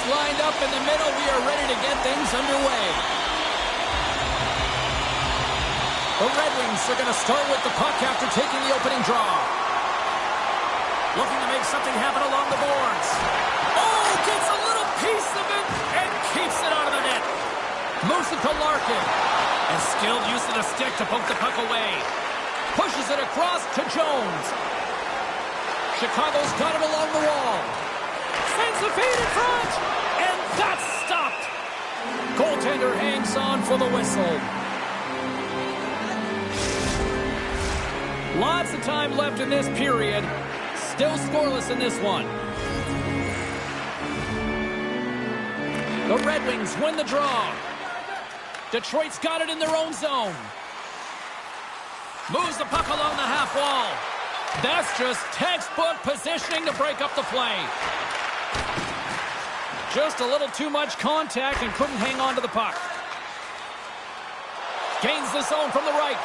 Lined up in the middle, we are ready to get things underway. The Red Wings are going to start with the puck after taking the opening draw. Looking to make something happen along the boards. Oh, gets a little piece of it and keeps it out of the net. Moves it to Larkin. And skilled use of the stick to poke the puck away. Pushes it across to Jones. Chicago's got it along the wall. Sends the feed in front, and that's stopped. Goaltender hangs on for the whistle. Lots of time left in this period. Still scoreless in this one. The Red Wings win the draw. Detroit's got it in their own zone. Moves the puck along the half wall. That's just textbook positioning to break up the play. Just a little too much contact and couldn't hang on to the puck. Gains the zone from the right.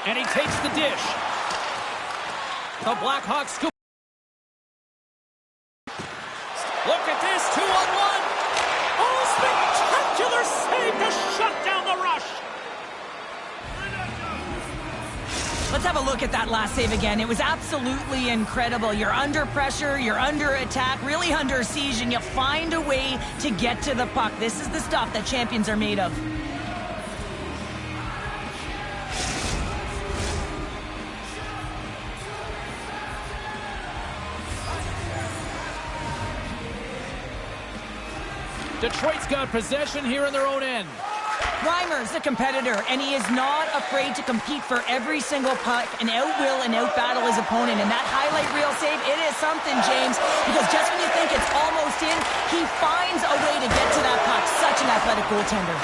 And he takes the dish. The Blackhawks scoop. Look at this, 2-on-1. Oh, spectacular save to shut down the rush. Let's have a look at that last save again. It was absolutely incredible. You're under pressure, you're under attack, really under siege, and you find a way to get to the puck. This is the stuff that champions are made of. Detroit's got possession here in their own end. Reimer's a competitor, and he is not afraid to compete for every single puck and out-will and out-battle his opponent. And that highlight reel save, it is something, James, because just when you think it's almost in, he finds a way to get to that puck. Such an athletic goaltender.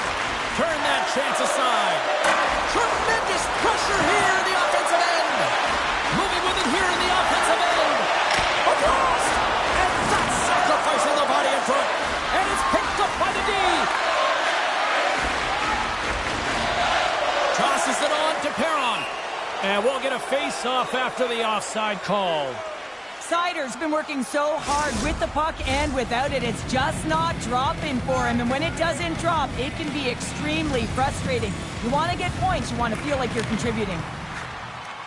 Turn that chance aside. Tremendous pressure here in the offensive end. Moving with it here in the offensive end. Across! And that's sacrificing the body in front. And it's picked up by the D. Tosses it on to Perron. And we'll get a face-off after the offside call. Seider's been working so hard with the puck and without it. It's just not dropping for him. And when it doesn't drop, it can be extremely frustrating. You want to get points. You want to feel like you're contributing.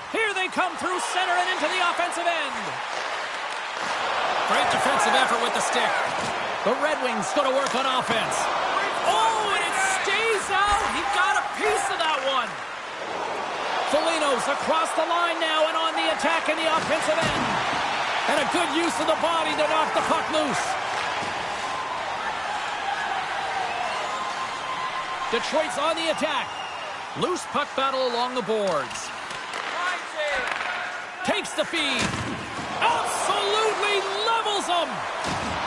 Here they come through center and into the offensive end. Great defensive effort with the stick. The Red Wings going to work on offense. Oh, and it stays out. He got a piece of that one. Foligno's across the line now and on the attack in the offensive end. And a good use of the body to knock the puck loose. Detroit's on the attack. Loose puck battle along the boards. Takes the feed. Absolutely levels them.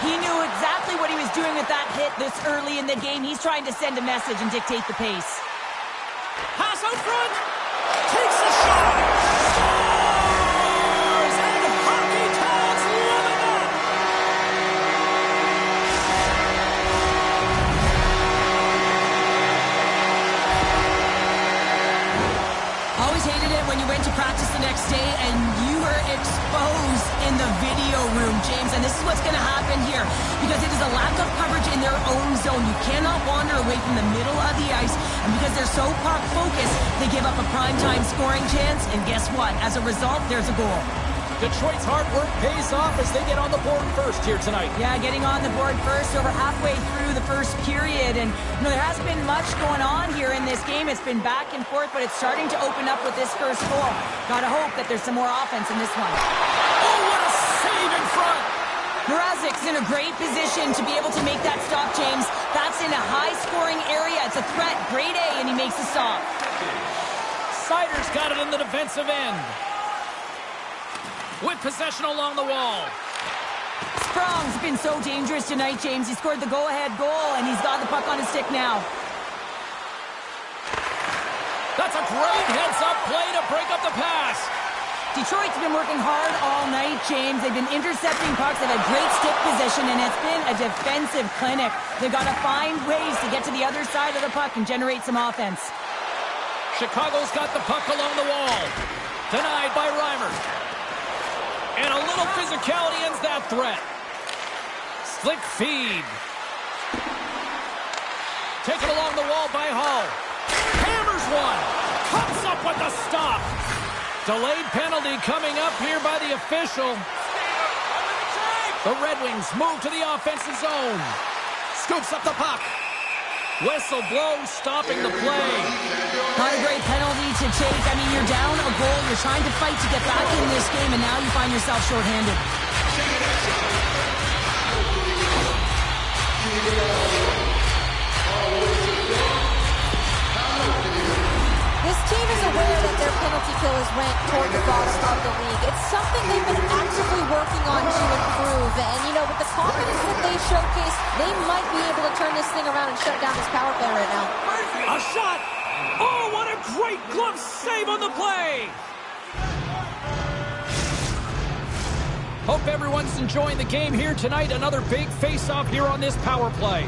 He knew exactly what he was doing with that hit this early in the game. He's trying to send a message and dictate the pace. Pass out front. Takes a shot. Scores! And hockey talks living up. Always hated it when you went to practice the next day and you were exposed in the video room, James. And this is what's going to happen here because it is a lack of coverage in their own zone. You cannot wander away from the middle of the ice. And because they're so puck-focused, they give up a primetime scoring chance. And guess what? As a result, there's a goal. Detroit's hard work pays off as they get on the board first here tonight. Yeah, getting on the board first over halfway through the first period. And there hasn't been much going on here in this game. It's been back and forth, but it's starting to open up with this first goal. Gotta hope that there's some more offense in this one. Oh, what a save in front! Mrazek's in a great position to be able to make that stop, James. That's in a high-scoring area. It's a threat. Grade A, and he makes the stop. Seider's got it in the defensive end. With possession along the wall. Sprong's been so dangerous tonight, James. He scored the go-ahead goal, and he's got the puck on his stick now. That's a great heads-up play to break up the pass. Detroit's been working hard all night, James. They've been intercepting pucks. They've had great stick position, and it's been a defensive clinic. They've got to find ways to get to the other side of the puck and generate some offense. Chicago's got the puck along the wall. Denied by Reimer. And a little physicality ends that threat. Slick feed. Taken along the wall by Hull. Hammers one. Comes up with the stop. Delayed penalty coming up here by the official. The Red Wings move to the offensive zone. Scoops up the puck. Whistle blows, stopping the play. Not a great penalty to take. I mean, you're down a goal. You're trying to fight to get back in this game, and now you find yourself shorthanded. This team is aware that their penalty kill is ranked toward the bottom of the league. It's something they've been actively working on to improve. And, you know, with the confidence that they showcase, they might be able to turn this thing around and shut down this power play right now. A shot! Oh, what a great glove save on the play! Hope everyone's enjoying the game here tonight. Another big face-off here on this power play.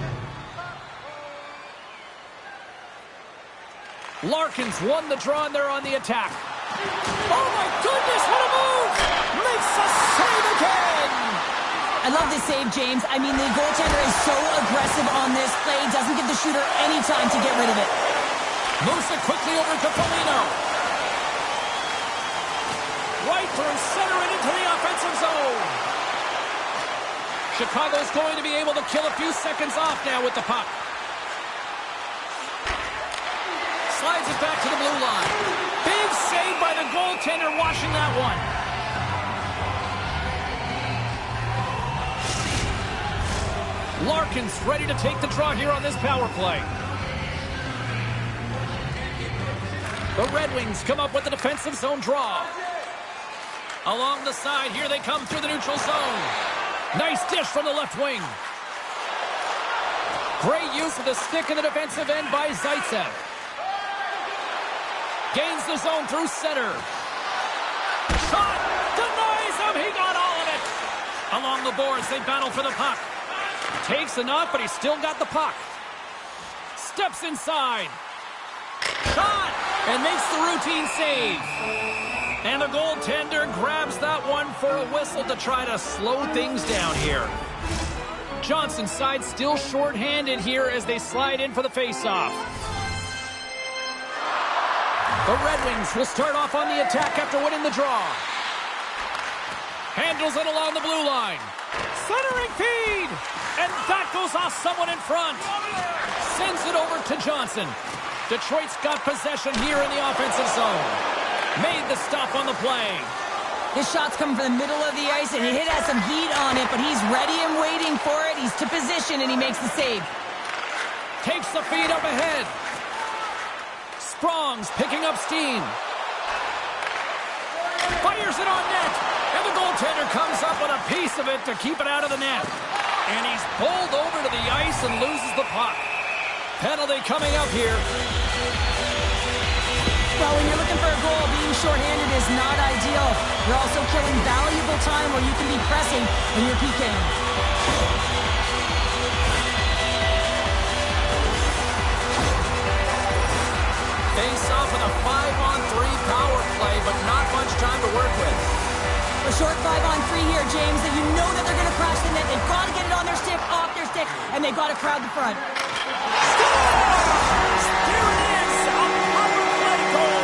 Larkins won the draw, and they're on the attack. Oh, my goodness, what a move! Makes a save again! I love this save, James. I mean, the goaltender is so aggressive on this play. Doesn't give the shooter any time to get rid of it. Moves it quickly over to Foligno. Right through center and into the offensive zone. Chicago's going to be able to kill a few seconds off now with the puck. Slides it back to the blue line. Big save by the goaltender watching that one. Larkins ready to take the draw here on this power play. The Red Wings come up with the defensive zone draw. Along the side, here they come through the neutral zone. Nice dish from the left wing. Great use of the stick in the defensive end by Zaitsev. Gains the zone through center. Shot! Denies him! He got all of it! Along the boards, they battle for the puck. Takes enough, but he's still got the puck. Steps inside. Shot! And makes the routine save. And the goaltender grabs that one for a whistle to try to slow things down here. Johnson's side still shorthanded here as they slide in for the faceoff. The Red Wings will start off on the attack after winning the draw. Handles it along the blue line. Centering feed! And that goes off someone in front. Sends it over to Johnson. Detroit's got possession here in the offensive zone. Made the stop on the play. His shot's coming from the middle of the ice, and he has some heat on it, but he's ready and waiting for it. He's to position, and he makes the save. Takes the feed up ahead. Sprong's picking up steam. Fires it on net. And the goaltender comes up with a piece of it to keep it out of the net. And he's pulled over to the ice and loses the puck. Penalty coming up here. Well, when you're looking for a goal, being shorthanded is not ideal. You're also killing valuable time where you can be pressing when you're PKing. Face off with a 5-on-3 power play, but not much time to work with. A short 5-on-3 here, James, that you know that they're going to crash the net. They've got to get it on their stick, off their stick, and they've got to crowd the front. Scores! Here it is, a power play goal!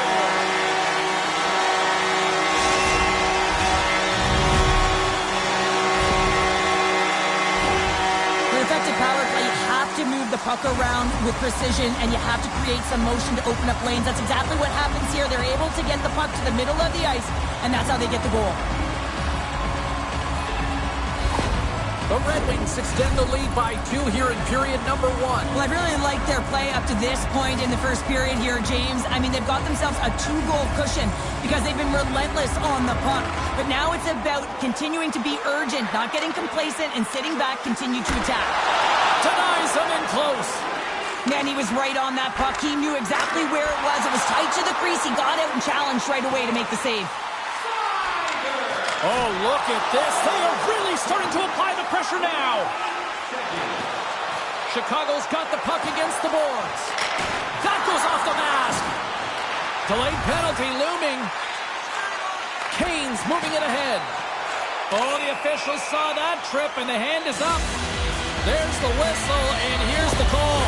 With effective power play, you have to move the puck around with precision, and you have to create some motion to open up lanes. That's exactly what happens here. They're able to get the puck to the middle of the ice, and that's how they get the goal. The Red Wings extend the lead by 2 here in period number 1. Well, I really like their play up to this point in the first period here, James. I mean, they've got themselves a 2-goal cushion because they've been relentless on the puck. But now it's about continuing to be urgent, not getting complacent, and sitting back, continue to attack. Denies them in close. Man, he was right on that puck. He knew exactly where it was. It was tight to the crease. He got out and challenged right away to make the save. Oh, look at this. They are really starting to apply the pressure now. Chicago's got the puck against the boards. That goes off the mask. Delayed penalty looming. Kane's moving it ahead. Oh, the officials saw that trip, and the hand is up. There's the whistle, and here's the call.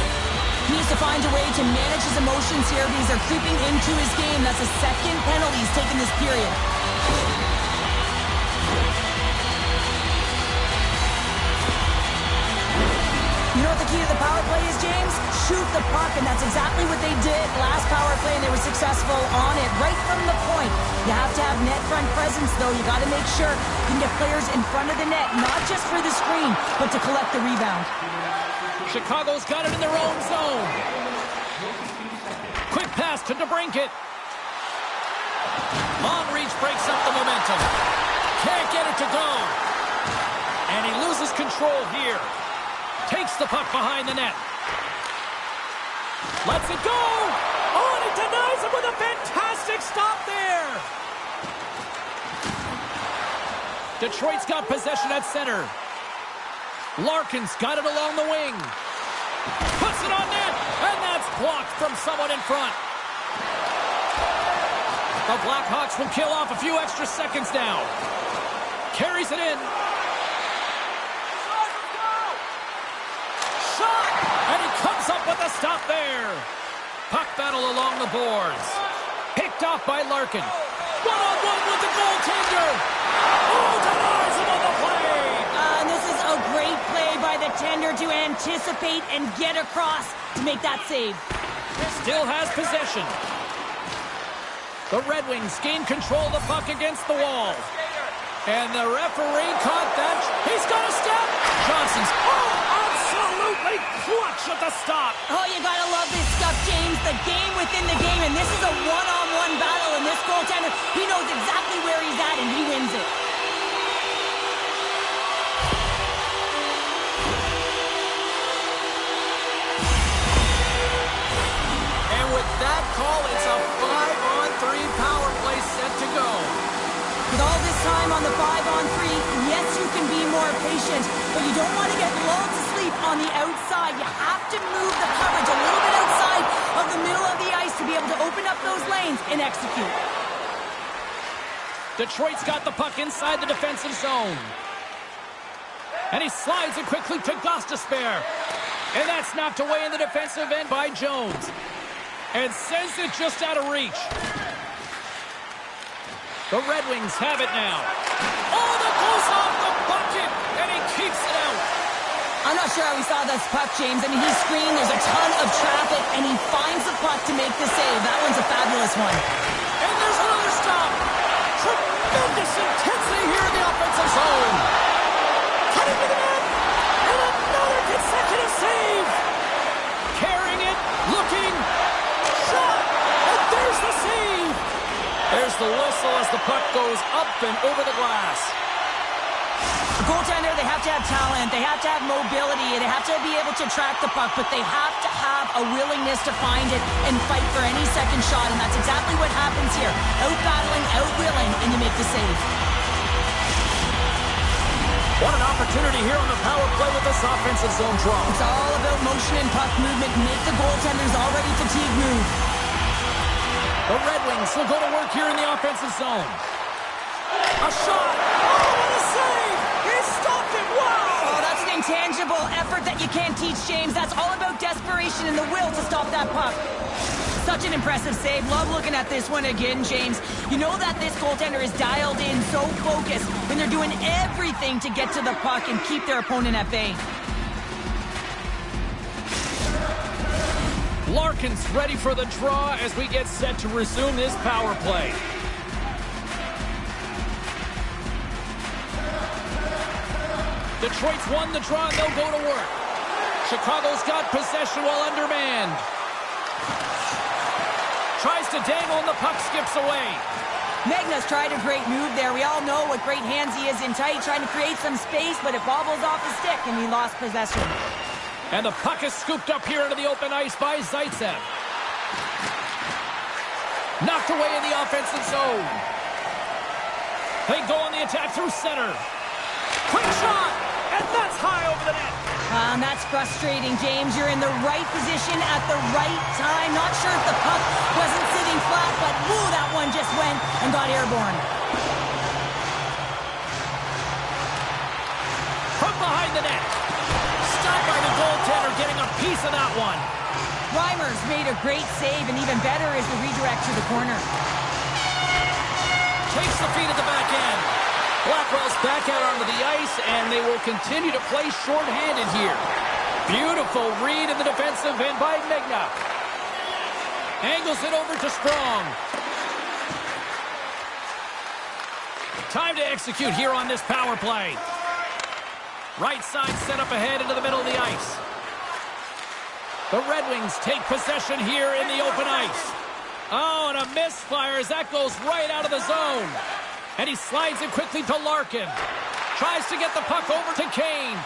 He needs to find a way to manage his emotions here because they're creeping into his game. That's the second penalty he's taken this period. You know what the key to the power play is, James? Shoot the puck, and that's exactly what they did last power play, and they were successful on it right from the point. You have to have net front presence, though. You got to make sure you can get players in front of the net, not just for the screen, but to collect the rebound. Chicago's got it in their own zone. Quick pass to DeBrincat. Long reach breaks up the momentum. Can't get it to go. And he loses control here. Takes the puck behind the net. Lets it go. Oh, and he denies him with a fantastic stop there. Detroit's got possession at center. Larkin's got it along the wing. Puts it on net, and that's blocked from someone in front. The Blackhawks will kill off a few extra seconds now. Carries it in. And he comes up with a stop there. Puck battle along the boards. Picked off by Larkin. One-on-one with the goaltender. Oh, denies him on the play. And this is a great play by the tender to anticipate and get across to make that save. Still has possession. The Red Wings gain control of the puck against the wall. And the referee caught that. He's got a step. Johnson's absolutely clutch at the stop. Oh, you gotta love this stuff, James. The game within the game, and this is a one-on-one battle, and this goaltender, he knows exactly where he's at, and he wins it. And with that call, it's a 5-on-3 power play set to go. With all this time on the 5-on-3, yes, you can be more patient, but you don't want to get lulled to sleep on the outside. You have to move the coverage a little bit outside of the middle of the ice to be able to open up those lanes and execute. Detroit's got the puck inside the defensive zone. And he slides it quickly to Gostisbehere. And that's knocked away in the defensive end by Jones. And sends it just out of reach. The Red Wings have it now. Oh, that goes off the bucket, and he keeps it out. I'm not sure how he saw this puck, James. I mean, he's screened, there's a ton of traffic, and he finds the puck to make the save. That one's a fabulous one. And there's another stop. Tremendous intensity here in the offensive zone. Cutting to the net, and another consecutive save. Carrying it, looking, shot, and there's the save. There's the whistle as the puck goes up and over the glass. The goaltender, they have to have talent, they have to have mobility, they have to be able to track the puck, but they have to have a willingness to find it and fight for any second shot, and that's exactly what happens here. Out-battling, out-willing, and you make the save. What an opportunity here on the power play with this offensive zone draw. It's all about motion and puck movement. Make the goaltender's already fatigued move. The Red Wings will go to work here in the offensive zone. A shot! Oh, what a save! He stopped it! Wow! Oh, that's an intangible effort that you can't teach, James. That's all about desperation and the will to stop that puck. Such an impressive save. Love looking at this one again, James. You know that this goaltender is dialed in, so focused, when they're doing everything to get to the puck and keep their opponent at bay. Larkin's ready for the draw as we get set to resume this power play. Detroit's won the draw and they'll go to work. Chicago's got possession while undermanned. Tries to dangle and the puck skips away. Megna's tried a great move there. We all know what great hands he is in tight, trying to create some space, but it bobbles off the stick and he lost possession. And the puck is scooped up here into the open ice by Zaitsev. Knocked away in the offensive zone. They go on the attack through center. Quick shot! And that's high over the net. That's frustrating, James. You're in the right position at the right time. Not sure if the puck wasn't sitting flat, but ooh, that one just went and got airborne. From behind the net. Stopped by the goaltender, getting a piece of that one. Reimer's made a great save, and even better is the redirect to the corner. Takes the feed at the back end. Blackwell's back out onto the ice, and they will continue to play shorthanded here. Beautiful read in the defensive end by Megna. Angles it over to Strong. Time to execute here on this power play. Right side set up ahead into the middle of the ice. The Red Wings take possession here in the open ice. Oh, and a misfire as that goes right out of the zone. And he slides it quickly to Larkin. Tries to get the puck over to Kane.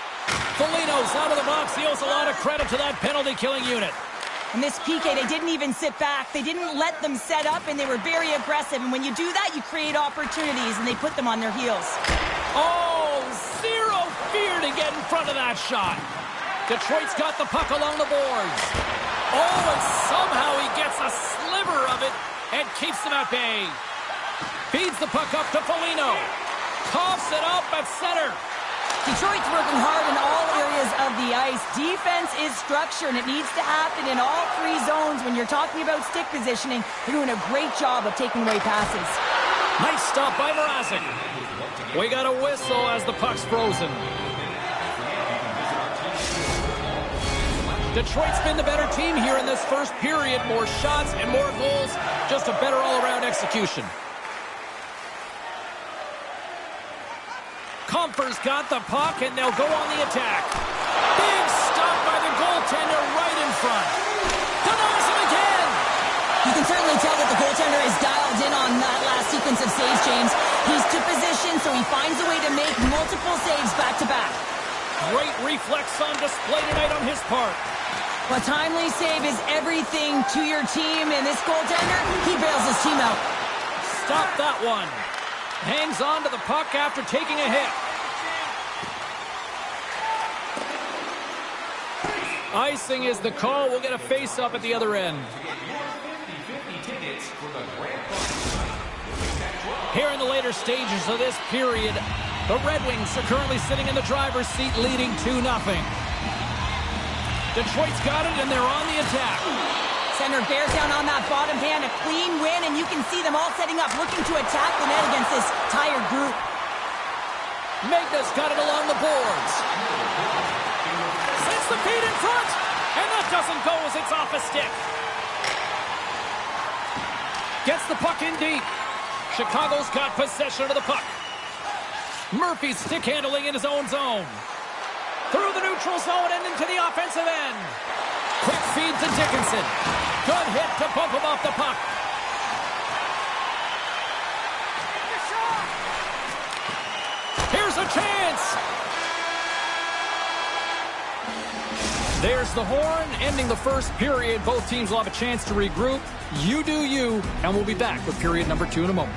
Foligno's out of the box. He owes a lot of credit to that penalty-killing unit. And this PK, they didn't even sit back. They didn't let them set up, and they were very aggressive. And when you do that, you create opportunities, and they put them on their heels. Oh, zero fear to get in front of that shot. Detroit's got the puck along the boards. Oh, and somehow he gets a sliver of it and keeps them at bay. Feeds the puck up to Foligno. Coughs it up at center. Detroit's working hard in all areas of the ice. Defense is structure, and it needs to happen in all three zones. When you're talking about stick positioning, they're doing a great job of taking away passes. Nice stop by Mrazek. We got a whistle as the puck's frozen. Detroit's been the better team here in this first period. More shots and more goals. Just a better all-around execution. Comfer's got the puck, and they'll go on the attack. Big stop by the goaltender right in front. Denies him again! You can certainly tell that the goaltender is dialed in on that last sequence of saves, James. He's to position, so he finds a way to make multiple saves back-to-back. Great reflex on display tonight on his part. A timely save is everything to your team, and this goaltender, he bails his team out. Stop that one. Hangs on to the puck after taking a hit. Icing is the call. We'll get a face-up at the other end. Here in the later stages of this period, the Red Wings are currently sitting in the driver's seat, leading 2-0. Detroit's got it, and they're on the attack. Center bears down on that bottom hand, a clean win, and you can see them all setting up, looking to attack the net against this tired group. Megna's got it along the boards. Sends the feed in front, and that doesn't go as it's off a stick. Gets the puck in deep. Chicago's got possession of the puck. Murphy's stick handling in his own zone. Through the neutral zone and into the offensive end. Quick feed to Dickinson. Good hit to bump him off the puck. Here's a chance. There's the horn, ending the first period. Both teams will have a chance to regroup. You do you, and we'll be back with period number 2 in a moment.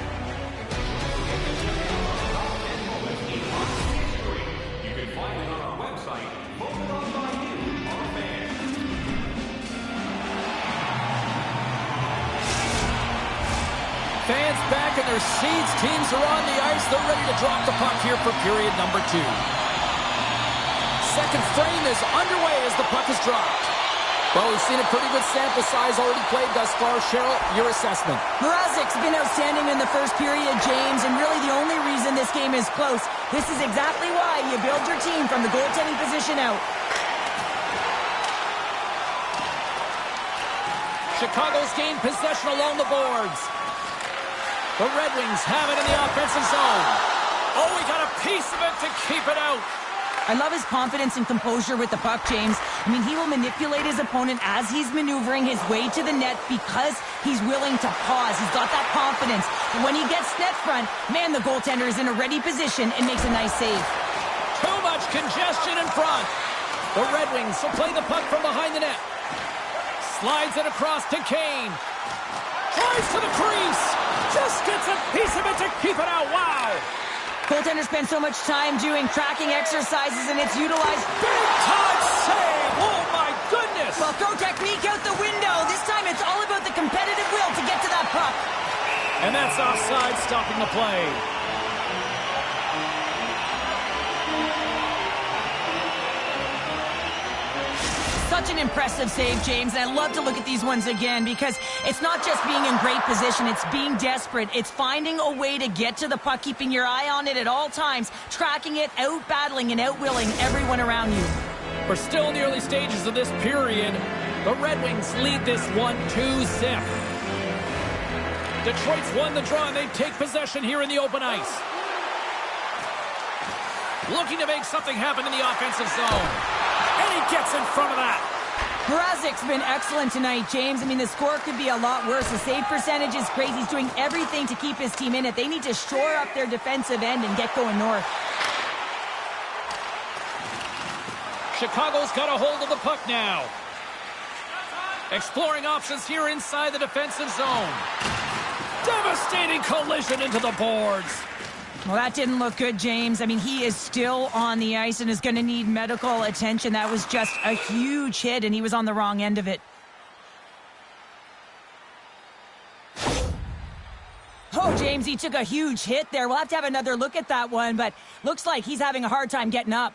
Fans back in their seats. Teams are on the ice. They're ready to drop the puck here for period number 2. Second frame is underway as the puck is dropped. Well, we've seen a pretty good sample size already played thus far. Cheryl, your assessment. Mrazek's been outstanding in the first period, James, and really the only reason this game is close. This is exactly why you build your team from the goaltending position out. Chicago's gained possession along the boards. The Red Wings have it in the offensive zone. Oh, we got a piece of it to keep it out. I love his confidence and composure with the puck, James. I mean, he will manipulate his opponent as he's maneuvering his way to the net because he's willing to pause. He's got that confidence. And when he gets net front, man, the goaltender is in a ready position and makes a nice save. Too much congestion in front. The Red Wings will play the puck from behind the net. Slides it across to Kane. Drives to the crease. Just gets a piece of it to keep it out. Wow. Goaltenders spend so much time doing tracking exercises, and it's utilized. Big time save. Oh, my goodness. Well, throw technique out the window. This time it's all about the competitive will to get to that puck. And that's offside, stopping the play. Such an impressive save, James, and I love to look at these ones again because it's not just being in great position, it's being desperate. It's finding a way to get to the puck, keeping your eye on it at all times, tracking it, out-battling and out-willing everyone around you. We're still in the early stages of this period. The Red Wings lead this 1-2-zip. Detroit's won the draw, and they take possession here in the open ice. Looking to make something happen in the offensive zone. And he gets in front of that. Mrazek's been excellent tonight, James. I mean, the score could be a lot worse. The save percentage is crazy. He's doing everything to keep his team in it. They need to shore up their defensive end and get going north. Chicago's got a hold of the puck now. Exploring options here inside the defensive zone. Devastating collision into the boards. Well, that didn't look good, James. I mean, he is still on the ice and is going to need medical attention. That was just a huge hit, and he was on the wrong end of it. Oh, James, he took a huge hit there. We'll have to have another look at that one, but looks like he's having a hard time getting up.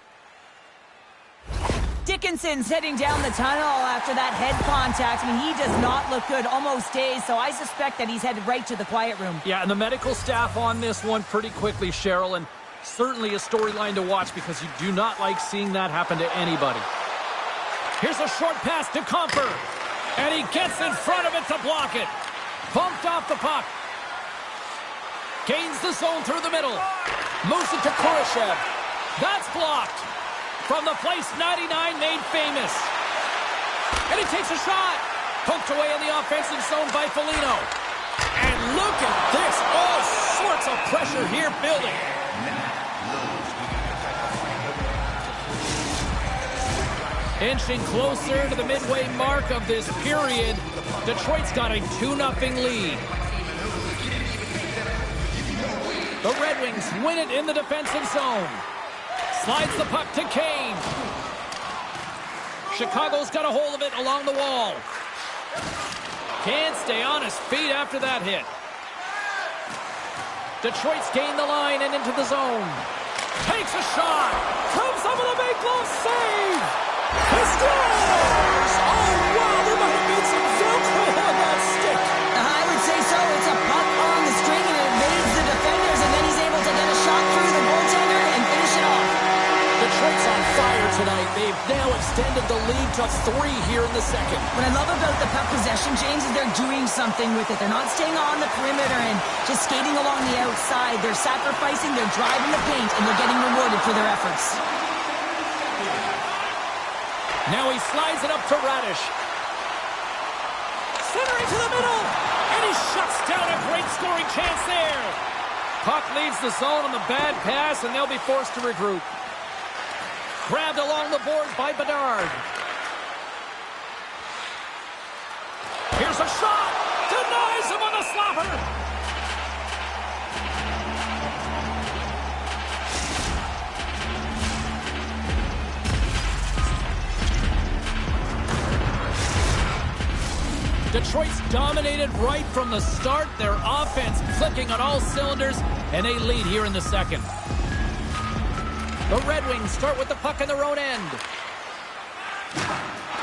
Dickinson's heading down the tunnel after that head contact. I mean, he does not look good, almost dazed, so I suspect that he's headed right to the quiet room. Yeah, and the medical staff on this one pretty quickly, Cheryl, and certainly a storyline to watch because you do not like seeing that happen to anybody. Here's a short pass to Comfer, and he gets in front of it to block it. Bumped off the puck. Gains the zone through the middle. Moves it to Cashapp. That's blocked. From the place 99 made famous. And he takes a shot. Poked away in the offensive zone by Foligno. And look at this. All sorts of pressure here building. Inching closer to the midway mark of this period. Detroit's got a 2-0 lead. The Red Wings win it in the defensive zone. Slides the puck to Kane. Chicago's got a hold of it along the wall. Can't stay on his feet after that hit. Detroit's gained the line and into the zone. Takes a shot. Comes up with a big glove save. He scores! Oh, wow, there might have been some Velcro on that stick. I would say so. It's a puck on the string, and it evades the defenders, and then he's able to get a shot through the goaltender and finish it off. Detroit's on fire tonight. They've now extended the lead to 3 here in the second. What I love about the puck possession, James, is they're doing something with it. They're not staying on the perimeter and just skating along the outside. They're sacrificing, they're driving the paint, and they're getting rewarded for their efforts. Now he slides it up to Radish. Centering to the middle, and he shuts down a great scoring chance there. Puck leaves the zone on the bad pass, and they'll be forced to regroup. Grabbed along the boards by Bedard. Here's a shot. Denies him on the slapper. Detroit's dominated right from the start. Their offense clicking on all cylinders, and they lead here in the second. The Red Wings start with the puck in their own end.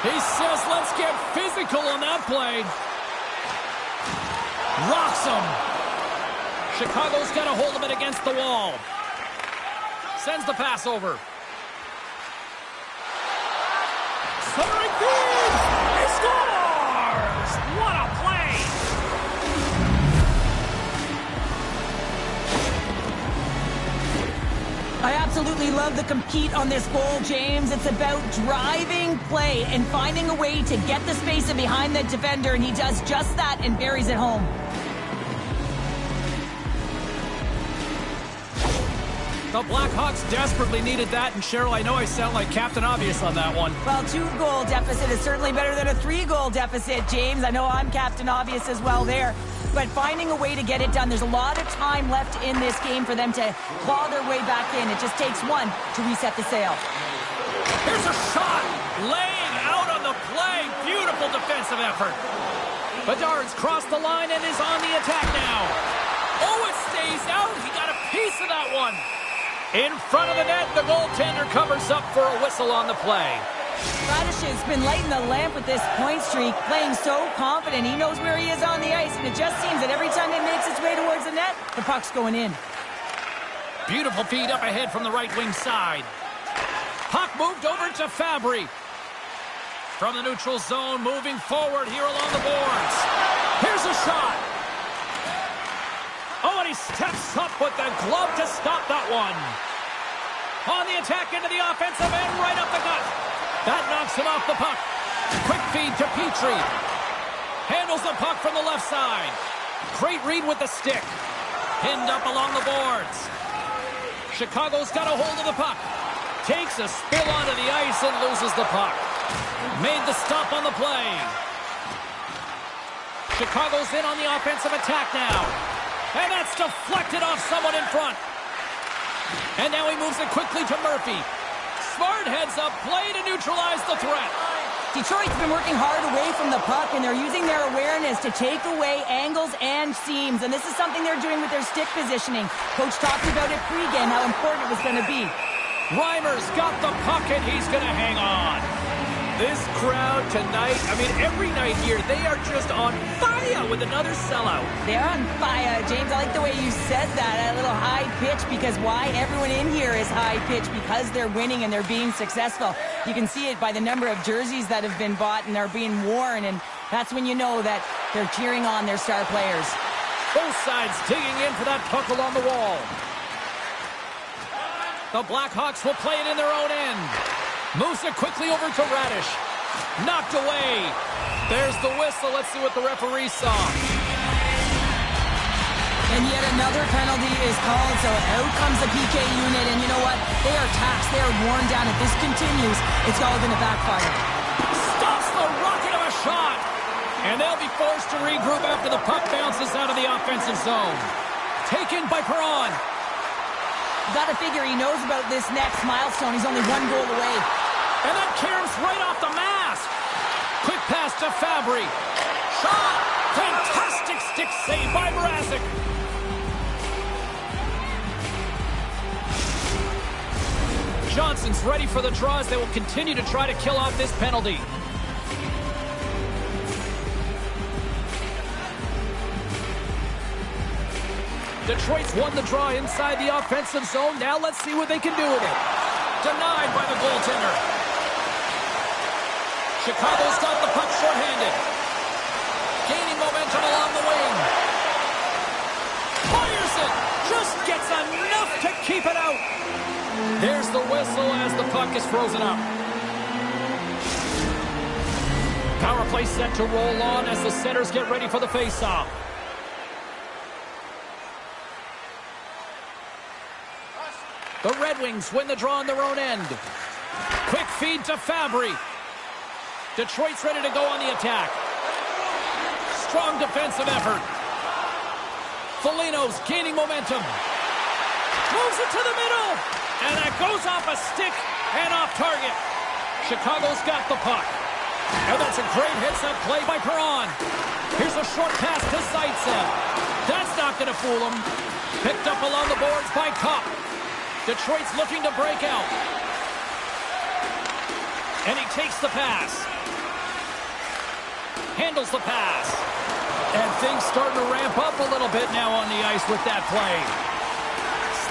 He says, let's get physical on that play. Rocks him. Chicago's got a hold of it against the wall. Sends the pass over. Centering feed. He scores! What a play! I absolutely love the compete on this goal, James. It's about driving play and finding a way to get the space in behind the defender, and he does just that and buries it home. The Blackhawks desperately needed that, and Cheryl, I know I sound like Captain Obvious on that one. Well, 2-goal deficit is certainly better than a 3-goal deficit, James. I know I'm Captain Obvious as well there. But finding a way to get it done, there's a lot of time left in this game for them to claw their way back in. It just takes one to reset the sail. Here's a shot, laying out on the play. Beautiful defensive effort. Bedard's crossed the line and is on the attack now. Oh, it stays out. He got a piece of that one. In front of the net, the goaltender covers up for a whistle on the play. Radish has been lighting the lamp with this point streak, playing so confident. He knows where he is on the ice, and it just seems that every time it makes its way towards the net, the puck's going in. Beautiful feed up ahead from the right wing side. Puck moved over to Fabry. From the neutral zone, moving forward here along the boards. Here's a shot. Oh, and he steps up with the glove to stop that one. On the attack into the offensive end, right up the gut. That knocks him off the puck. Quick feed to Petrie. Handles the puck from the left side. Great read with the stick. Pinned up along the boards. Chicago's got a hold of the puck. Takes a spill onto the ice and loses the puck. Made the stop on the play. Chicago's in on the offensive attack now. And that's deflected off someone in front. And now he moves it quickly to Murphy. Smart heads up play to neutralize the threat. Detroit's been working hard away from the puck, and they're using their awareness to take away angles and seams. And this is something they're doing with their stick positioning. Coach talked about it pregame, how important it was going to be. Reimer's got the puck, and he's going to hang on. This crowd tonight, I mean, every night here, they are just on fire with another sellout. They're on fire, James. I like the way you said that, a little high pitch, because why? Everyone in here is high pitch because they're winning and they're being successful. You can see it by the number of jerseys that have been bought and are being worn, and that's when you know that they're cheering on their star players. Both sides digging in for that puck along the wall. The Blackhawks will play it in their own end. Moves it quickly over to Radish. Knocked away. There's the whistle. Let's see what the referee saw. And yet another penalty is called, so out comes the PK unit. And you know what? They are taxed. They are worn down. If this continues, it's all going to backfire. Stops the rocket of a shot. And they'll be forced to regroup after the puck bounces out of the offensive zone. Taken by Perron. Got to figure he knows about this next milestone. He's only 1 goal away. And that caroms right off the mask. Quick pass to Fabry. Shot. Fantastic stick save by Mrazek. Johnson's ready for the draws. They will continue to try to kill off this penalty. Detroit's won the draw inside the offensive zone. Now let's see what they can do with it. Denied by the goaltender. Chicago's got the puck shorthanded. Gaining momentum along the wing. Fires it. Just gets enough to keep it out. There's the whistle as the puck is frozen up. Power play set to roll on as the centers get ready for the faceoff. The Red Wings win the draw on their own end. Quick feed to Fabry. Detroit's ready to go on the attack. Strong defensive effort. Foligno's gaining momentum. Moves it to the middle. And that goes off a stick and off target. Chicago's got the puck. And that's a great heads-up play by Perron. Here's a short pass to Zaitsev. That's not going to fool him. Picked up along the boards by Kopp. Detroit's looking to break out. And he takes the pass. Handles the pass. And things starting to ramp up a little bit now on the ice with that play.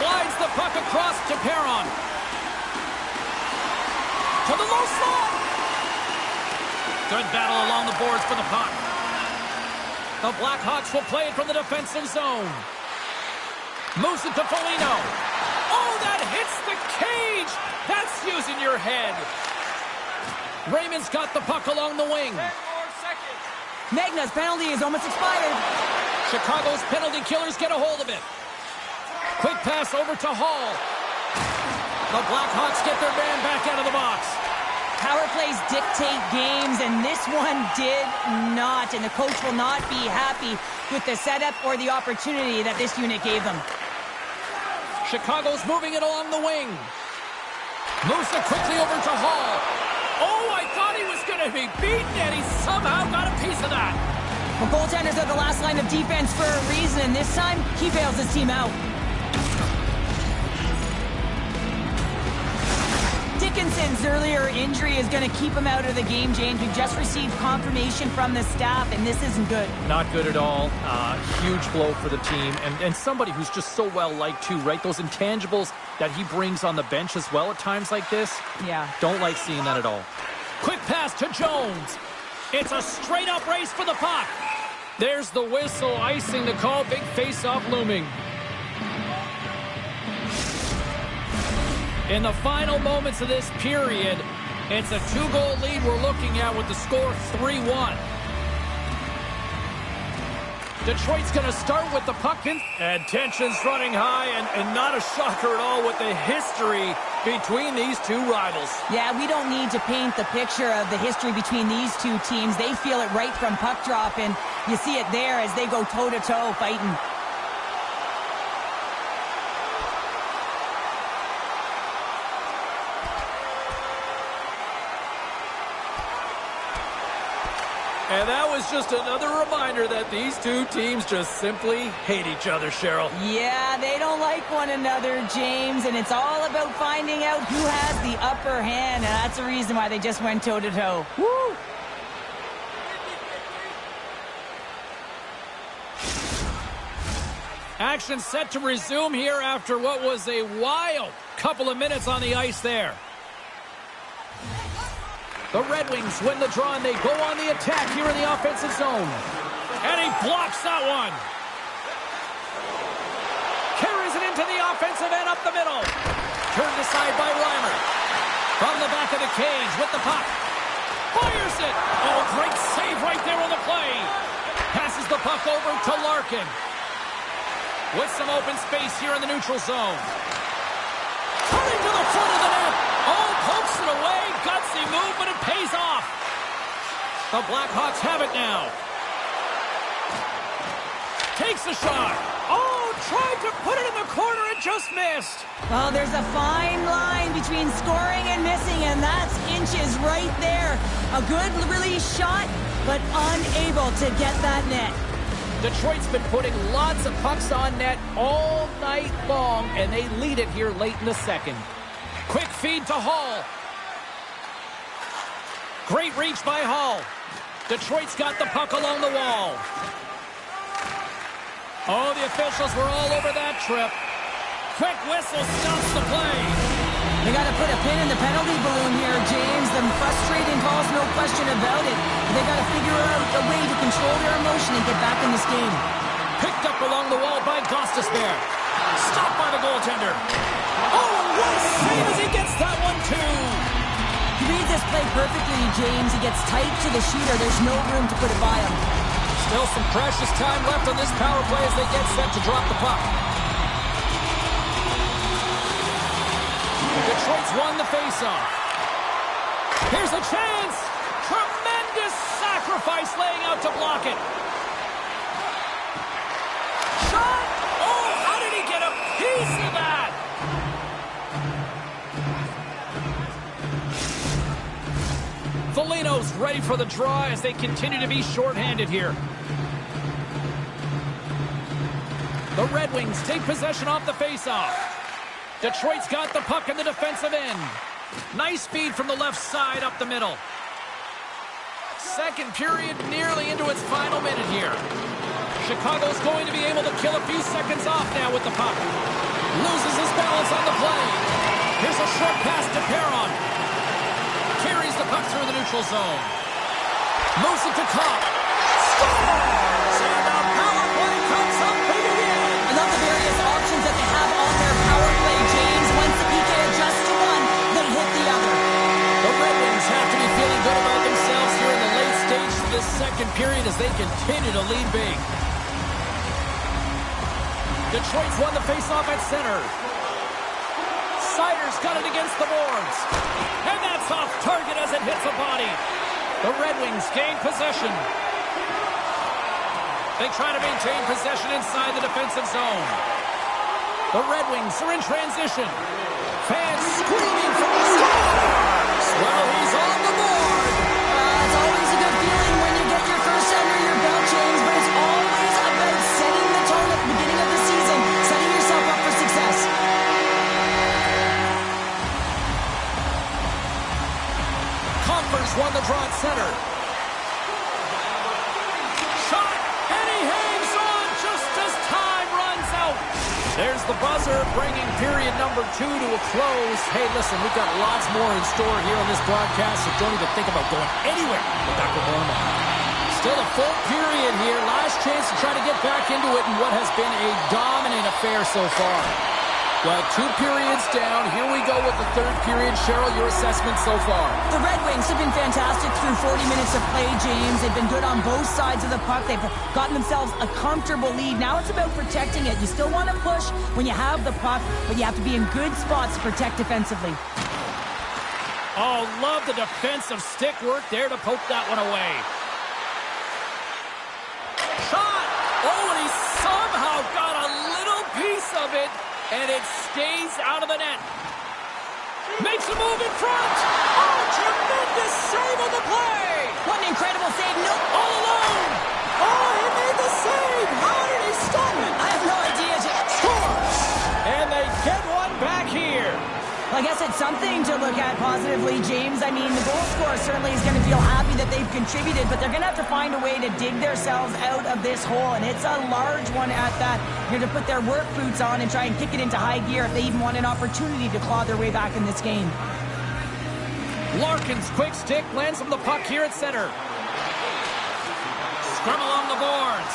Slides the puck across to Perron. To the low slot. Good battle along the boards for the puck. The Blackhawks will play it from the defensive zone. Moves it to Foligno. Oh, that hits the cage! That's using your head. Raymond's got the puck along the wing. 10 more seconds. Magna's penalty is almost expired. Chicago's penalty killers get a hold of it. Quick pass over to Hall. The Blackhawks get their man back out of the box. Power plays dictate games, and this one did not. And the coach will not be happy with the setup or the opportunity that this unit gave them. Chicago's moving it along the wing. Moves it quickly over to Hall. Oh, I thought he was going to be beaten, and he somehow got a piece of that. Well, goaltenders are the last line of defense for a reason, and this time, he bails his team out. Dickinson's earlier injury is going to keep him out of the game, James. We've just received confirmation from the staff, and this isn't good. Not good at all. Huge blow for the team, and somebody who's just so well-liked too, right? Those intangibles that he brings on the bench as well at times like this. Yeah. Don't like seeing that at all. Quick pass to Jones. It's a straight-up race for the puck. There's the whistle, icing the call. Big face-off looming. In the final moments of this period, it's a 2-goal lead we're looking at with the score 3-1. Detroit's going to start with the puck in, and tension's running high, and not a shocker at all with the history between these two rivals. Yeah, we don't need to paint the picture of the history between these two teams. They feel it right from puck drop, and you see it there as they go toe-to-toe fighting. And that was just another reminder that these two teams just simply hate each other, Cheryl. Yeah, they don't like one another, James, and it's all about finding out who has the upper hand, and that's the reason why they just went toe-to-toe. Woo! Action set to resume here after what was a wild couple of minutes on the ice there. The Red Wings win the draw, and they go on the attack here in the offensive zone. And he blocks that one. Carries it into the offensive end up the middle. Turned aside by Reimer. From the back of the cage with the puck. Fires it. Oh, great save right there on the play. Passes the puck over to Larkin. With some open space here in the neutral zone. Turning to the front of the net. Oh, pokes it away. Gutsy move, but it pays off. The Blackhawks have it now. Takes a shot. Oh, tried to put it in the corner and just missed. Well, there's a fine line between scoring and missing, and that's inches right there. A good release shot, but unable to get that net. Detroit's been putting lots of pucks on net all night long, and they lead it here late in the second. Quick feed to Hall. Great reach by Hall. Detroit's got the puck along the wall. Oh, the officials were all over that trip. Quick whistle stops the play. They got to put a pin in the penalty balloon here, James. The frustrating calls, no question about it. They got to figure out a way to control their emotion and get back in this game. Picked up along the wall by Gostis there. Stopped by the goaltender. Oh, what a save as he gets that one, too. He reads this play perfectly, James. He gets tight to the shooter. There's no room to put it by him. Still some precious time left on this power play as they get set to drop the puck. Detroit's won the faceoff. Here's a chance. Tremendous sacrifice laying out to block it. Shot. Oh, how did he get a piece of that? Foligno's ready for the draw as they continue to be shorthanded here. The Red Wings take possession off the faceoff. Detroit's got the puck in the defensive end. Nice feed from the left side up the middle. Second period nearly into its final minute here. Chicago's going to be able to kill a few seconds off now with the puck. Loses his balance on the play. Here's a short pass to Perron. Carries the puck through the neutral zone. Moves it to Copp. Scores! And the power play comes up big again. I love the various options that they have on their power play, James. Once the PK adjusts to one, they hit the other. The Red Wings have to be feeling good about themselves here in the late stages of this second period as they continue to lead big. Detroit's won the faceoff at center. Sider's Flyers got it against the boards. And that's off target as it hits a body. The Red Wings gain possession. They try to maintain possession inside the defensive zone. The Red Wings are in transition. Fans screaming for the Stars. Well, he's on the board. It's always a good feeling when you get your first under your belt, James, but it's always about setting the tone at the beginning of the season, setting yourself up for success. Conference won the draw at center. Shot, and he hangs on just as time runs out. There's the buzzer, bringing period number 2 to a close. Hey, listen, we've got lots more in store here on this broadcast, so don't even think about going anywhere. We're back with more. Still a full period here. Last chance to try to get back into it in what has been a dominant affair so far. Well, 2 periods down. Here we go with the third period. Cheryl, your assessment so far? The Red Wings have been fantastic through 40 minutes of play, James. They've been good on both sides of the puck. They've gotten themselves a comfortable lead. Now it's about protecting it. You still want to push when you have the puck, but you have to be in good spots to protect defensively. Oh, love the defensive stick work there to poke that one away. Shot! Oh, and he somehow got a little piece of it. And it stays out of the net. Makes a move in front. Oh, tremendous save on the play. What an incredible save. No, all alone. Oh, he made the save. How did he stop it? I have no idea. Scores. And they get one back here. Well, I guess it's something to look at positively, James. I mean, the goal scorer certainly is going to feel happy that they've contributed, but they're going to have to find a way to dig themselves out of this hole, and it's a large one at that. They're going to put their work boots on and try and kick it into high gear if they even want an opportunity to claw their way back in this game. Larkin's quick stick lands him the puck here at center. Scrum along the boards.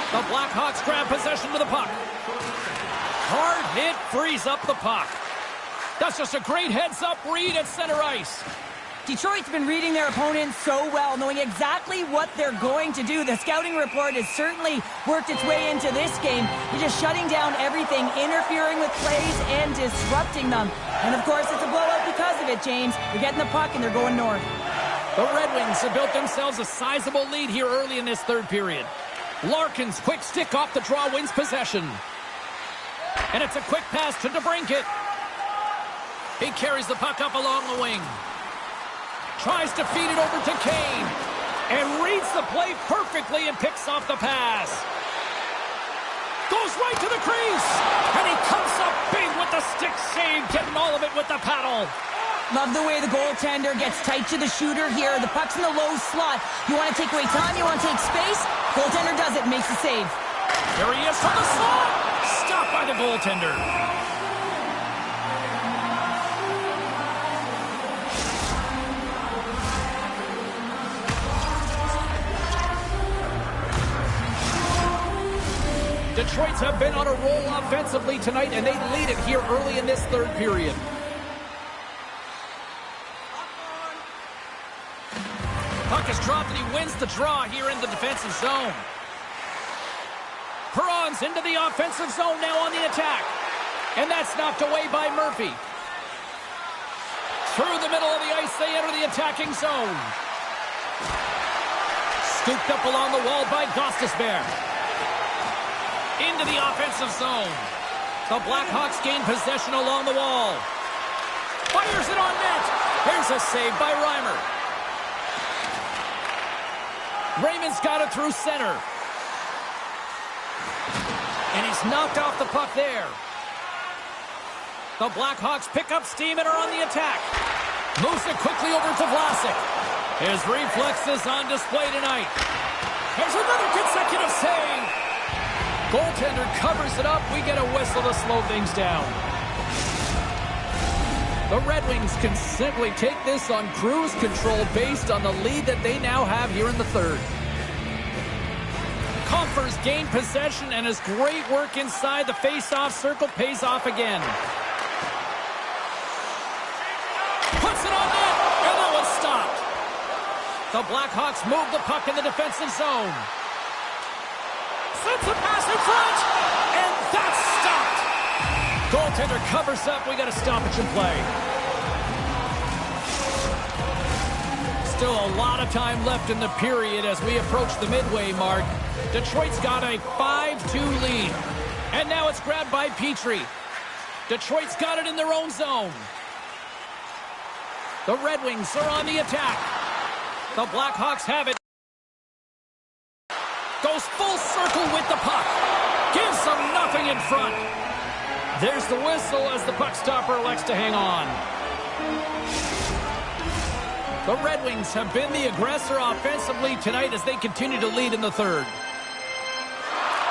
The Blackhawks grab possession of the puck. Hard hit frees up the puck. That's just a great heads-up read at center ice. Detroit's been reading their opponents so well, knowing exactly what they're going to do. The scouting report has certainly worked its way into this game. You're just shutting down everything, interfering with plays, and disrupting them. And, of course, it's a blowout because of it, James. They're getting the puck, and they're going north. The Red Wings have built themselves a sizable lead here early in this third period. Larkin's quick stick off the draw wins possession. And it's a quick pass to DeBrincat. He carries the puck up along the wing. Tries to feed it over to Kane. And reads the play perfectly and picks off the pass. Goes right to the crease. And he comes up big with the stick save, getting all of it with the paddle. Love the way the goaltender gets tight to the shooter here. The puck's in the low slot. You want to take away time, you want to take space. Goaltender does it and makes the save. Here he is from the slot. Stopped by the goaltender. Detroit's have been on a roll offensively tonight, and they lead it here early in this third period. Puck is dropped, and he wins the draw here in the defensive zone. Perron's into the offensive zone now on the attack. And that's knocked away by Murphy. Through the middle of the ice, they enter the attacking zone. Scooped up along the wall by Gostisbehere. Into the offensive zone. The Blackhawks gain possession along the wall. Fires it on net. Here's a save by Reimer. Raymond's got it through center. And he's knocked off the puck there. The Blackhawks pick up steam and are on the attack. Moves it quickly over to Vlasic. His reflexes on display tonight. There's another consecutive save. Goaltender covers it up. We get a whistle to slow things down. The Red Wings can simply take this on cruise control based on the lead that they now have here in the third. Compher's gained possession, and his great work inside the face-off circle pays off again. Puts it on net, and that one's stopped. The Blackhawks move the puck in the defensive zone. Sends a pass in front, and that's stopped. Goaltender covers up. We got a stoppage in play. Still a lot of time left in the period as we approach the midway mark. Detroit's got a 5-2 lead. And now it's grabbed by Petrie. Detroit's got it in their own zone. The Red Wings are on the attack. The Blackhawks have it. Goes full circle with the puck. Gives them nothing in front. There's the whistle as the puck stopper elects to hang on. The Red Wings have been the aggressor offensively tonight as they continue to lead in the third.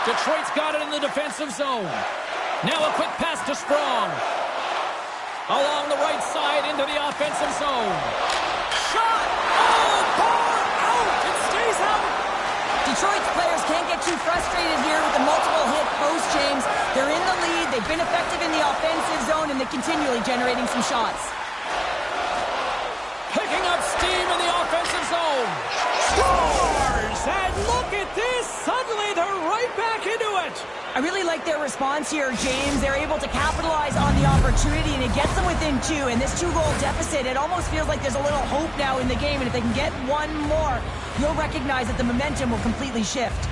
Detroit's got it in the defensive zone. Now a quick pass to Sprong. Along the right side into the offensive zone. Shot! Oh, bar out! It stays out! Detroit's players can't get too frustrated here with the multiple hit post, James. They're in the lead, they've been effective in the offensive zone, and they're continually generating some shots. Picking up steam in the offensive zone. Scores! And look at this! Suddenly they're right back into it! I really like their response here, James. They're able to capitalize on the opportunity, and it gets them within two. And this two-goal deficit, it almost feels like there's a little hope now in the game. And if they can get one more, you'll recognize that the momentum will completely shift.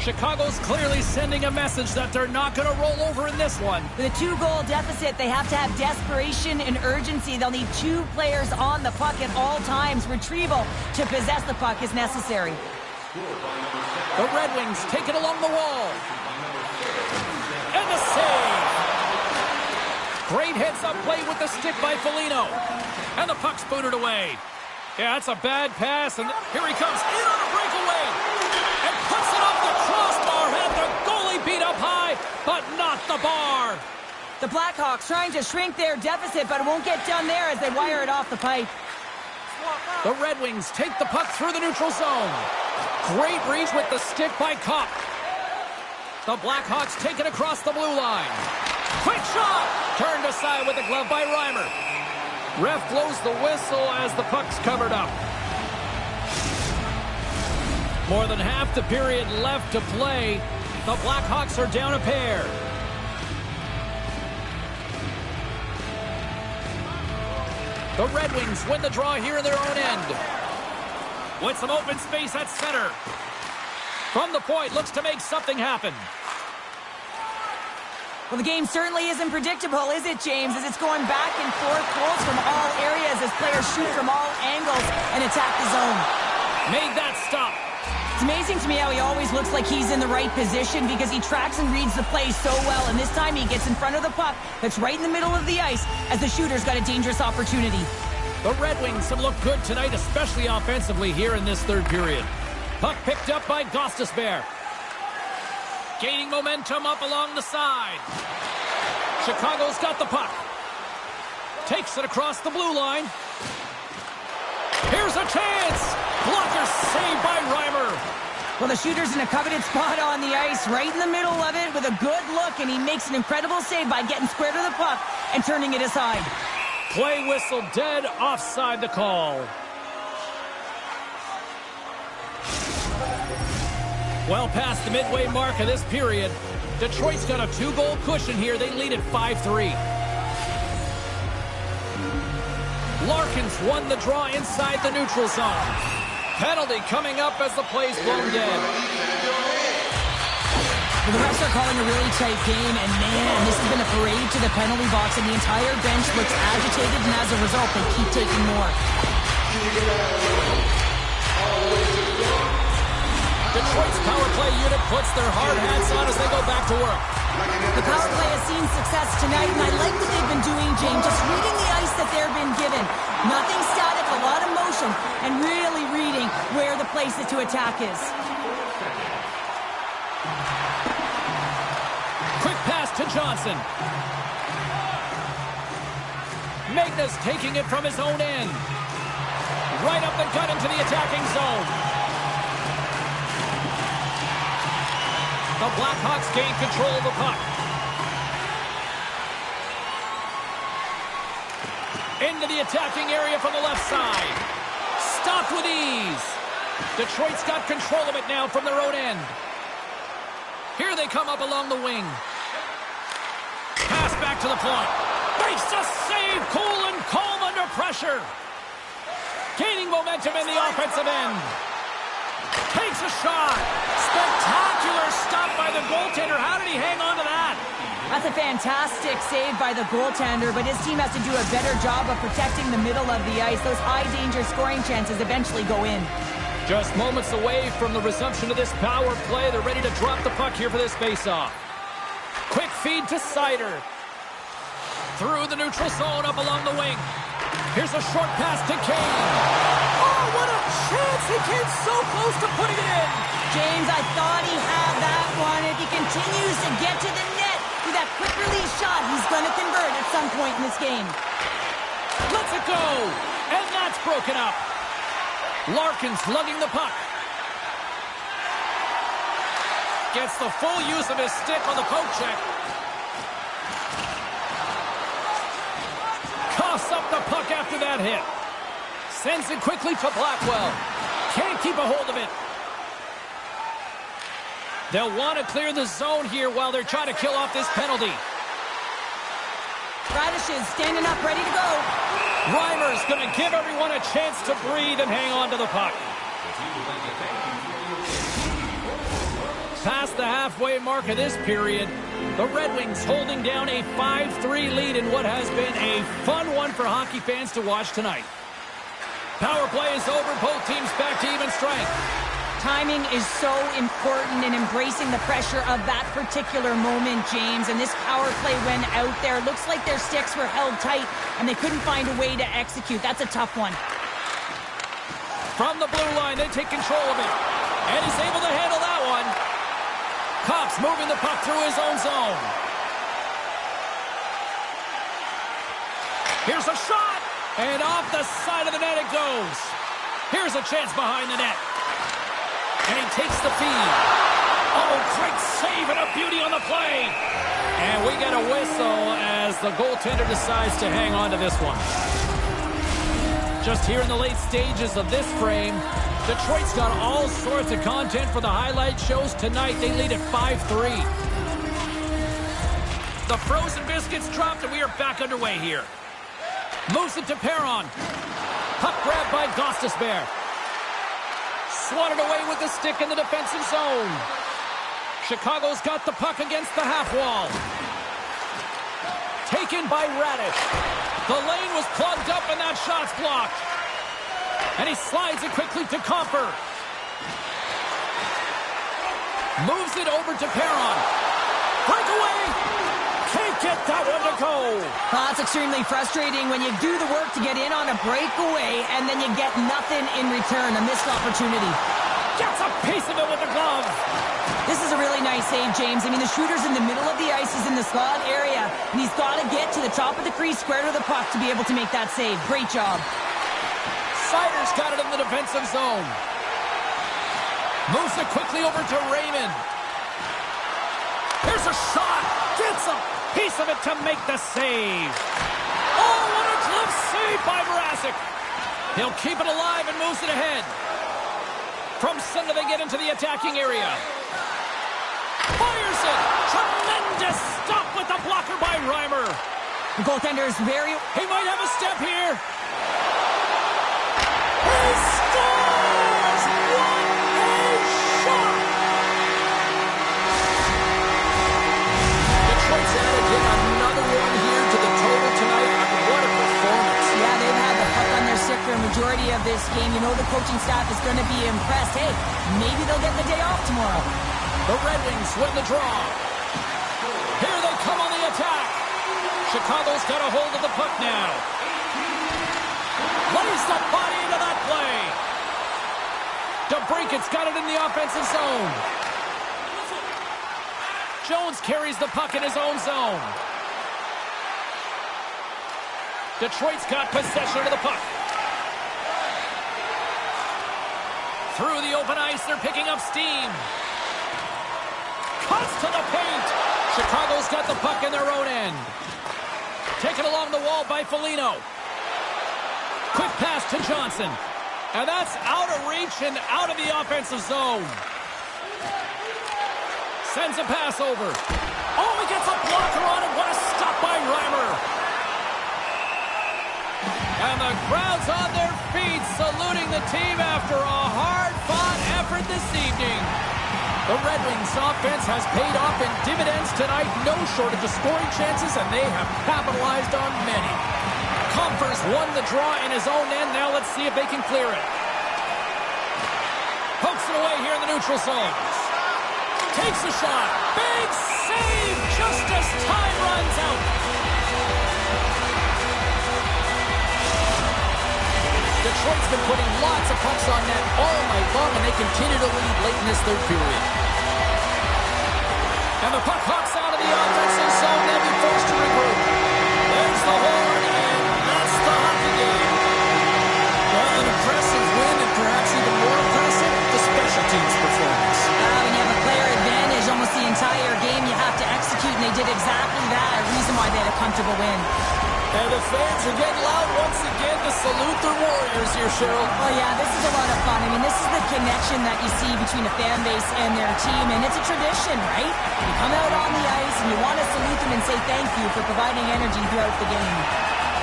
Chicago's clearly sending a message that they're not going to roll over in this one. With a two-goal deficit, they have to have desperation and urgency. They'll need two players on the puck at all times. Retrieval to possess the puck is necessary. The Red Wings take it along the wall. And the save. Great heads-up play with the stick by Foligno. And the puck's booted away. Yeah, that's a bad pass. And here he comes in on a breakaway. And puts it off the crossbar. Had the goalie beat up high, but not the bar. The Blackhawks trying to shrink their deficit, but it won't get done there as they wire it off the pipe. The Red Wings take the puck through the neutral zone. Great reach with the stick by Kopp. The Blackhawks take it across the blue line. Quick shot! Turned aside with the glove by Reimer. Ref blows the whistle as the puck's covered up. More than half the period left to play. The Blackhawks are down a pair. The Red Wings win the draw here in their own end. With some open space at center. From the point, looks to make something happen. Well, the game certainly isn't predictable, is it, James? As it's going back and forth, goals from all areas as players shoot from all angles and attack the zone. Made that stop. It's amazing to me how he always looks like he's in the right position because he tracks and reads the play so well. And this time he gets in front of the puck that's right in the middle of the ice as the shooter's got a dangerous opportunity. The Red Wings have looked good tonight, especially offensively here in this third period. Puck picked up by Gostisbehere. Gaining momentum up along the side. Chicago's got the puck. Takes it across the blue line. Here's a chance. Blocker saved by Reimer. Well, the shooter's in a coveted spot on the ice, right in the middle of it with a good look, and he makes an incredible save by getting square to the puck and turning it aside. Play whistle dead, offside the call. Well past the midway mark of this period, Detroit's got a two-goal cushion here. They lead at 5-3. Larkins won the draw inside the neutral zone. Penalty coming up as the play's blown dead. Well, the refs are calling a really tight game, and man, this has been a parade to the penalty box, and the entire bench looks agitated, and as a result, they keep taking more. Detroit's power play unit puts their hard hats on as they go back to work. The power play has seen success tonight, and I like what they've been doing, James, just reading the ice that they've been given. Nothing static, a lot of motion, and really reading where the places to attack is. Quick pass to Johnson. Magnus taking it from his own end. Right up the gut into the attacking zone. The Blackhawks gain control of the puck. Into the attacking area from the left side. Stopped with ease. Detroit's got control of it now from their own end. Here they come up along the wing. Pass back to the point. Makes a save, cool and calm under pressure. Gaining momentum in the offensive end. Takes a shot. Spectacular stop by the goaltender. How did he hang on to that? That's a fantastic save by the goaltender, but his team has to do a better job of protecting the middle of the ice. Those high-danger scoring chances eventually go in. Just moments away from the resumption of this power play. They're ready to drop the puck here for this face-off. Quick feed to Sider. Through the neutral zone up along the wing. Here's a short pass to Kane. Oh, what a chance! He came so close to putting it in. James, I thought he had that one. If he continues to get to the net with that quick release shot, he's going to convert at some point in this game. Lets it go. And that's broken up. Larkin's lugging the puck. Gets the full use of his stick on the poke check. Coughs up the puck after that hit. Sends it quickly to Blackwell. Can't keep a hold of it. They'll want to clear the zone here while they're trying to kill off this penalty. Radish is standing up, ready to go. Reimer's going to give everyone a chance to breathe and hang on to the puck. Past the halfway mark of this period, the Red Wings holding down a 5-3 lead in what has been a fun one for hockey fans to watch tonight. Power play is over. Both teams back to even strength. Timing is so important in embracing the pressure of that particular moment, James. And this power play went out there. Looks like their sticks were held tight, and they couldn't find a way to execute. That's a tough one. From the blue line, they take control of it. And he's able to handle that one. Cox moving the puck through his own zone. Here's a shot. And off the side of the net it goes. Here's a chance behind the net. And he takes the feed. Oh, great save and a beauty on the play. And we get a whistle as the goaltender decides to hang on to this one. Just here in the late stages of this frame, Detroit's got all sorts of content for the highlight shows tonight. They lead at 5-3. The frozen biscuits dropped, and we are back underway here. Moves it to Perron. Puck grabbed by Gostisbehere. Swatted away with the stick in the defensive zone. Chicago's got the puck against the half wall. Taken by Radish. The lane was plugged up, and that shot's blocked. And he slides it quickly to Comper. Moves it over to Perron. Breakaway. Can't get that one to go. Well, that's extremely frustrating when you do the work to get in on a breakaway and then you get nothing in return. A missed opportunity. Gets a piece of it with the glove. This is a really nice save, James. I mean, the shooter's in the middle of the ice. He's in the slot area, and he's got to get to the top of the crease, square to the puck to be able to make that save. Great job. Sider's got it in the defensive zone. Moves it quickly over to Raymond. Here's a shot. Gets a piece of it to make the save. Oh, what a glove save by Mrazek. He'll keep it alive and moves it ahead. From center, they get into the attacking area. Fires it. Tremendous stop with the blocker by Reimer. The goaltender is very... He might have a step here. He scores! What a shot! Detroit's added yet another one here to the total tonight. What a performance. Yeah, they've had the puck on their stick for a majority of this game. You know the coaching staff is going to be impressed. Hey, maybe they'll get the day off tomorrow. The Red Wings win the draw. Here they come on the attack. Chicago's got a hold of the puck now. Lays the body into that play. DeBrincat's got it in the offensive zone. Jones carries the puck in his own zone. Detroit's got possession of the puck. Through the open ice, they're picking up steam. Cuts to the paint. Chicago's got the puck in their own end. Taken along the wall by Foligno. Quick pass to Johnson. And that's out of reach and out of the offensive zone. Sends a pass over. Oh, he gets a blocker on it. What a stop by Reimer. And the crowd's on their feet saluting the team after a hard-fought effort this evening. The Red Wings offense has paid off in dividends tonight. No shortage of scoring chances, and they have capitalized on many. Compher's won the draw in his own end. Now let's see if they can clear it. Pokes it away here in the neutral zone. Takes a shot. Big save just as time runs out. Detroit's been putting lots of pucks on net all night long, and they continue to lead late in this third period. And the puck hops out of the offensive zone. They'll be forced to regroup. There's the horn, and that's the hockey game. Well, an impressive win, and perhaps even more impressive, the special teams performance. When you have a player advantage almost the entire game, you have to execute, and they did exactly that. A reason why they had a comfortable win. And the fans are getting loud once again to salute their Warriors here, Cheryl. Oh, yeah, this is a lot of fun. I mean, this is the connection that you see between a fan base and their team, and it's a tradition, right? You come out on the ice, and you want to salute them and say thank you for providing energy throughout the game.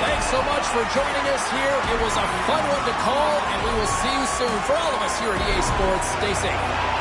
Thanks so much for joining us here. It was a fun one to call, and we will see you soon. For all of us here at EA Sports, stay safe.